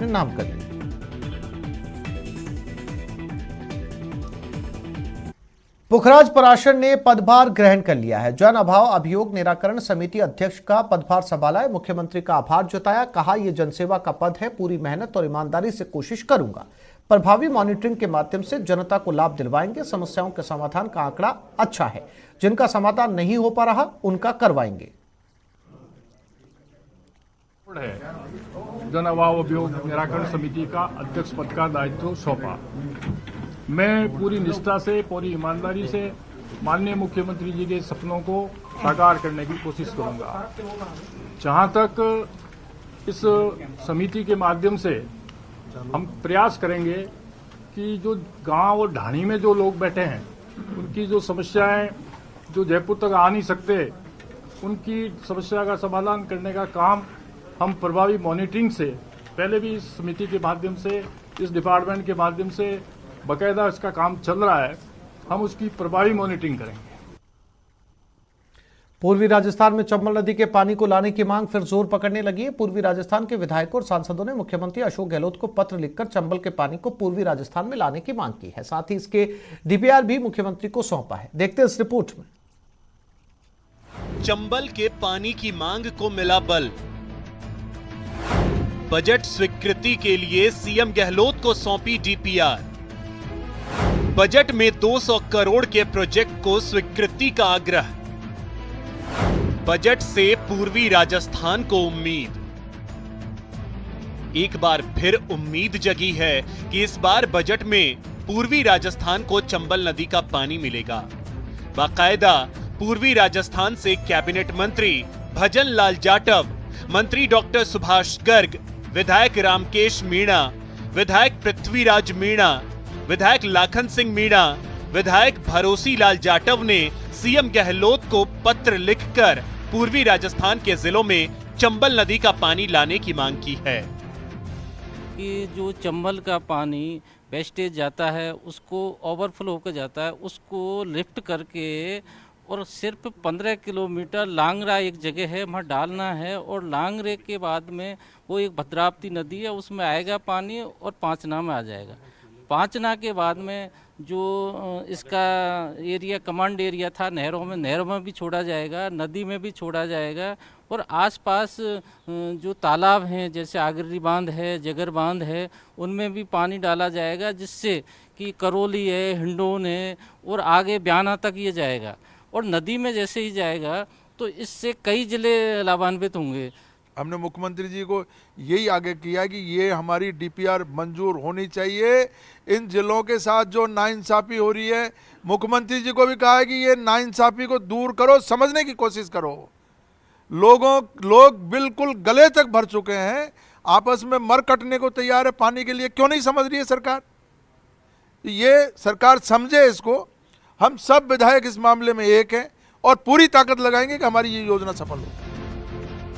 अपने नाम कर ली। पुखराज पराशर ने पदभार ग्रहण कर लिया है। जन अभाव अभियोग निराकरण समिति अध्यक्ष का पदभार संभाला है। मुख्यमंत्री का आभार जताया, कहा यह जनसेवा का पद है, पूरी मेहनत और ईमानदारी से कोशिश करूंगा। प्रभावी मॉनिटरिंग के माध्यम से जनता को लाभ दिलवाएंगे। समस्याओं के समाधान का आंकड़ा अच्छा है, जिनका समाधान नहीं हो पा रहा उनका करवाएंगे। जन अभाव अभियोग निराकरण समिति का अध्यक्ष पद का दायित्व सौंपा। मैं पूरी निष्ठा से, पूरी ईमानदारी से माननीय मुख्यमंत्री जी के सपनों को साकार करने की कोशिश करूंगा। जहां तक इस समिति के माध्यम से हम प्रयास करेंगे कि जो गांव और ढाणी में जो लोग बैठे हैं उनकी जो समस्याएं, जो जयपुर तक आ नहीं सकते, उनकी समस्या का समाधान करने का काम हम प्रभावी मॉनिटरिंग से, पहले भी इस समिति के माध्यम से, इस डिपार्टमेंट के माध्यम से बकायदा इसका काम चल रहा है, हम उसकी प्रभावी मॉनिटरिंग करेंगे। पूर्वी राजस्थान में चंबल नदी के पानी को लाने की मांग फिर जोर पकड़ने लगी है। पूर्वी राजस्थान के विधायकों और सांसदों ने मुख्यमंत्री अशोक गहलोत को पत्र लिखकर चंबल के पानी को पूर्वी राजस्थान में लाने की मांग की है। साथ ही इसके डीपीआर भी मुख्यमंत्री को सौंपा है। देखते हैं इस रिपोर्ट में। चंबल के पानी की मांग को मिला बल। बजट स्वीकृति के लिए सीएम गहलोत को सौंपी डीपीआर। बजट में 200 करोड़ के प्रोजेक्ट को स्वीकृति का आग्रह। बजट से पूर्वी राजस्थान को उम्मीद। एक बार फिर उम्मीद जगी है कि इस बार बजट में पूर्वी राजस्थान को चंबल नदी का पानी मिलेगा। बाकायदा पूर्वी राजस्थान से कैबिनेट मंत्री भजन लाल जाटव, मंत्री डॉक्टर सुभाष गर्ग, विधायक रामकेश मीणा, विधायक पृथ्वीराज मीणा, विधायक लाखन सिंह मीणा, विधायक भरोसी लाल जाटव ने सीएम गहलोत को पत्र लिखकर पूर्वी राजस्थान के जिलों में चंबल नदी का पानी लाने की मांग की है। कि जो चंबल का पानी वेस्टेज जाता है, उसको ओवरफ्लो होकर जाता है, उसको लिफ्ट करके और सिर्फ 15 किलोमीटर लांगरा एक जगह है, वहाँ डालना है। और लांगरे के बाद में वो एक भद्रावती नदी है, उसमें आएगा पानी और पांचना में आ जाएगा। पांचना के बाद में जो इसका एरिया कमांड एरिया था, नहरों में भी छोड़ा जाएगा, नदी में भी छोड़ा जाएगा। और आसपास जो तालाब हैं, जैसे आगरी बांध है, जगर बांध है, उनमें भी पानी डाला जाएगा, जिससे कि करौली है, हिंडोन है और आगे ब्याना तक ये जाएगा। और नदी में जैसे ही जाएगा तो इससे कई जिले लाभान्वित होंगे। हमने मुख्यमंत्री जी को यही आगे किया कि ये हमारी डीपीआर मंजूर होनी चाहिए। इन जिलों के साथ जो नाइंसाफी हो रही है, मुख्यमंत्री जी को भी कहा है कि ये नाइंसाफी को दूर करो, समझने की कोशिश करो। लोग बिल्कुल गले तक भर चुके हैं, आपस में मर कटने को तैयार है पानी के लिए। क्यों नहीं समझ रही है सरकार? ये सरकार समझे इसको। हम सब विधायक इस मामले में एक हैं और पूरी ताकत लगाएंगे कि हमारी ये योजना सफल हो।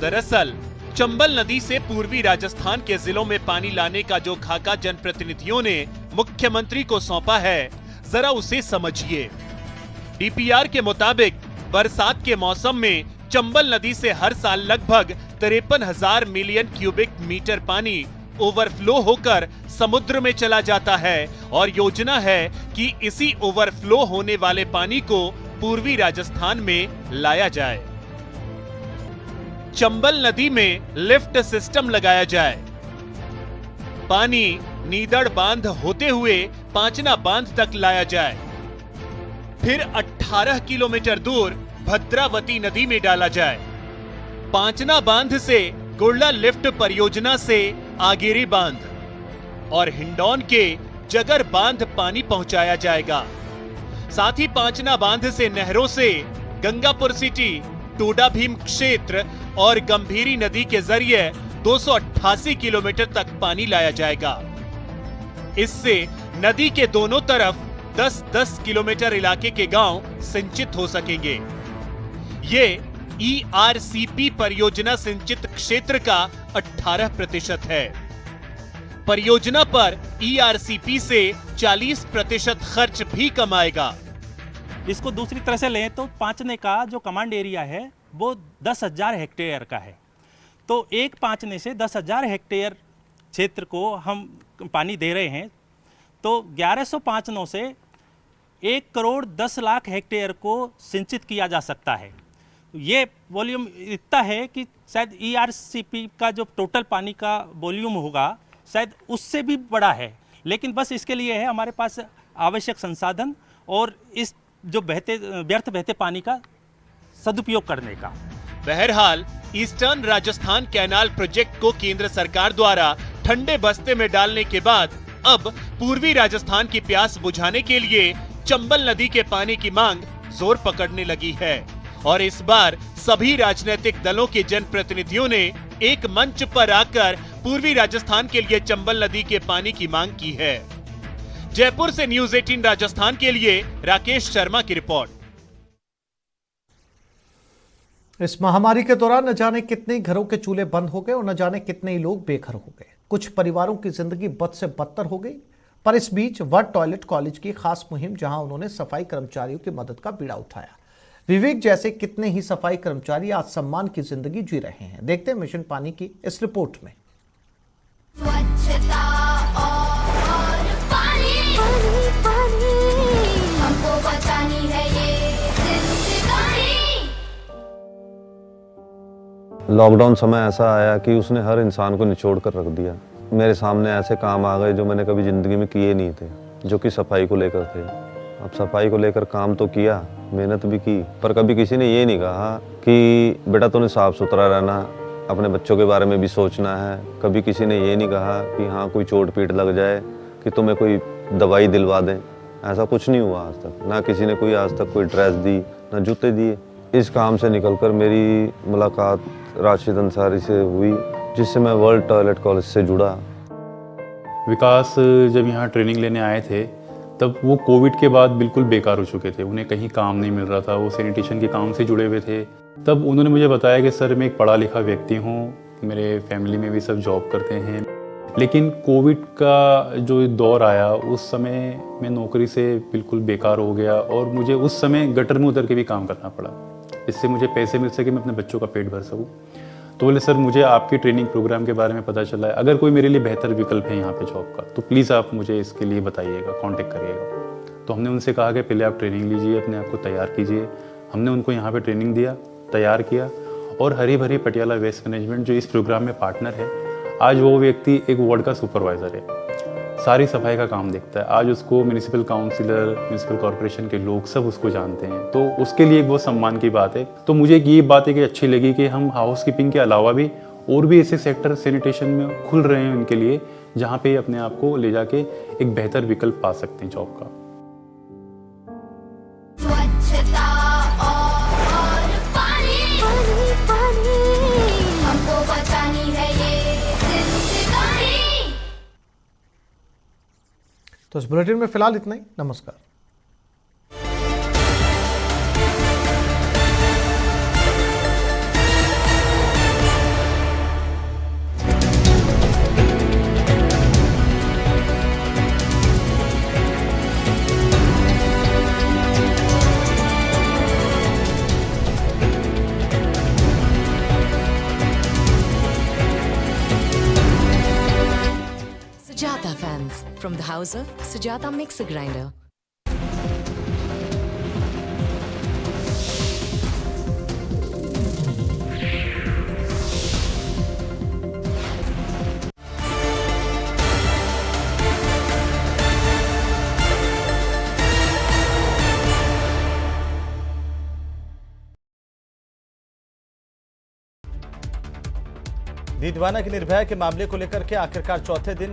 दरअसल चंबल नदी से पूर्वी राजस्थान के जिलों में पानी लाने का जो खाका जनप्रतिनिधियों ने मुख्यमंत्री को सौंपा है, जरा उसे समझिए। डीपीआर के मुताबिक बरसात के मौसम में चंबल नदी से हर साल लगभग 53,000 मिलियन क्यूबिक मीटर पानी ओवरफ्लो होकर समुद्र में चला जाता है और योजना है कि इसी ओवरफ्लो होने वाले पानी को पूर्वी राजस्थान में लाया जाए। चंबल नदी में लिफ्ट सिस्टम लगाया जाए। पानी नीदड़ बांध होते हुए पांचना बांध तक लाया जाए, फिर 18 किलोमीटर दूर भद्रावती नदी में डाला जाए। पांचना बांध से गुड़ला लिफ्ट परियोजना से आगेरी बांध और हिंडौन के जगर बांध पानी पहुंचाया जाएगा। साथ ही पांचना बांध से नहरों से गंगापुर सिटी, टोडा भीम क्षेत्र और गंभीरी नदी के जरिए 288 किलोमीटर तक पानी लाया जाएगा। इससे नदी के दोनों तरफ 10-10 किलोमीटर इलाके के गांव सिंचित हो सकेंगे। ये ERCP परियोजना सिंचित क्षेत्र का 18% है। परियोजना पर ERCP से 40% खर्च भी कम आएगा। इसको दूसरी तरह से लें तो पांचने का जो कमांड एरिया है वो 10,000 हेक्टेयर का है। तो एक पांचने से 10,000 हेक्टेयर क्षेत्र को हम पानी दे रहे हैं, तो 1105 से 1,10,00,000 हेक्टेयर को सिंचित किया जा सकता है। ये वॉल्यूम इतना है कि शायद ERCP का जो टोटल पानी का वॉल्यूम होगा शायद उससे भी बड़ा है, लेकिन बस इसके लिए है हमारे पास आवश्यक संसाधन और इस जो व्यर्थ बहते पानी का सदुपयोग करने का। बहरहाल ईस्टर्न राजस्थान कैनाल प्रोजेक्ट को केंद्र सरकार द्वारा ठंडे बस्ते में डालने के बाद अब पूर्वी राजस्थान की प्यास बुझाने के लिए चंबल नदी के पानी की मांग जोर पकड़ने लगी है और इस बार सभी राजनीतिक दलों के जनप्रतिनिधियों ने एक मंच पर आकर पूर्वी राजस्थान के लिए चंबल नदी के पानी की मांग की है। जयपुर से न्यूज़ 18 राजस्थान के लिए राकेश शर्मा की रिपोर्ट। इस महामारी के दौरान न जाने कितने घरों के चूल्हे बंद हो गए और न जाने कितने ही लोग बेघर हो गए। कुछ परिवारों की जिंदगी बद से बदतर हो गई। पर इस बीच वर्ल्ड टॉयलेट कॉलेज की खास मुहिम, जहां उन्होंने सफाई कर्मचारियों की मदद का बीड़ा उठाया। विवेक जैसे कितने ही सफाई कर्मचारी आज सम्मान की जिंदगी जी रहे हैं। देखते हैं मिशन पानी की इस रिपोर्ट में। स्वच्छता और पानी, पानी हमको बचानी है ये जिंदगानी। लॉकडाउन समय ऐसा आया कि उसने हर इंसान को निचोड़ कर रख दिया। मेरे सामने ऐसे काम आ गए जो मैंने कभी ज़िंदगी में किए नहीं थे, जो कि सफाई को लेकर थे। अब सफाई को लेकर काम तो किया, मेहनत भी की, पर कभी किसी ने ये नहीं कहा कि बेटा तूने साफ़ सुथरा रहना, अपने बच्चों के बारे में भी सोचना है। कभी किसी ने ये नहीं कहा कि हाँ कोई चोट पीट लग जाए कि तुम्हें कोई दवाई दिलवा दें। ऐसा कुछ नहीं हुआ आज तक। ना किसी ने कोई आज तक कोई ड्रेस दी, ना जूते दिए। इस काम से निकलकर मेरी मुलाकात राशिद अंसारी से हुई, जिससे मैं वर्ल्ड टॉयलेट कॉलेज से जुड़ा। विकास जब यहाँ ट्रेनिंग लेने आए थे तब वो कोविड के बाद बिल्कुल बेकार हो चुके थे। उन्हें कहीं काम नहीं मिल रहा था, वो सैनिटेशन के काम से जुड़े हुए थे। तब उन्होंने मुझे बताया कि सर मैं एक पढ़ा लिखा व्यक्ति हूँ, मेरे फैमिली में भी सब जॉब करते हैं, लेकिन कोविड का जो दौर आया उस समय मैं नौकरी से बिल्कुल बेकार हो गया और मुझे उस समय गटर में उतर के भी काम करना पड़ा, इससे मुझे पैसे मिल सके मैं अपने बच्चों का पेट भर सकूँ। तो बोले सर मुझे आपके ट्रेनिंग प्रोग्राम के बारे में पता चला है, अगर कोई मेरे लिए बेहतर विकल्प है यहाँ पे जॉब का तो प्लीज़ आप मुझे इसके लिए बताइएगा, कांटेक्ट करिएगा। तो हमने उनसे कहा कि पहले आप ट्रेनिंग लीजिए, अपने आप को तैयार कीजिए। हमने उनको यहाँ पे ट्रेनिंग दिया, तैयार किया और हरी भरी पटियाला वेस्ट मैनेजमेंट जो इस प्रोग्राम में पार्टनर है, आज वो व्यक्ति एक वार्ड का सुपरवाइज़र है, सारी सफाई का काम देखता है। आज उसको म्यूनिसिपल काउंसिलर, म्यूनिसिपल कॉर्पोरेशन के लोग सब उसको जानते हैं, तो उसके लिए एक बहुत सम्मान की बात है। तो मुझे ये बात है कि अच्छी लगी कि हम हाउस कीपिंग के अलावा भी और भी ऐसे सेक्टर सैनिटेशन में खुल रहे हैं उनके लिए, जहाँ पे अपने आप को ले जाके एक बेहतर विकल्प पा सकते हैं जॉब का। स्वच्छता और पानी, पानी हमको बचानी है ये जिंदगानी। तो इस बुलेटिन में फिलहाल इतना ही। नमस्कार। Sujata fans, from the house of Sujata Mixer Grinder. दीदवाना की निर्भया के मामले को लेकर के आखिरकार चौथे दिन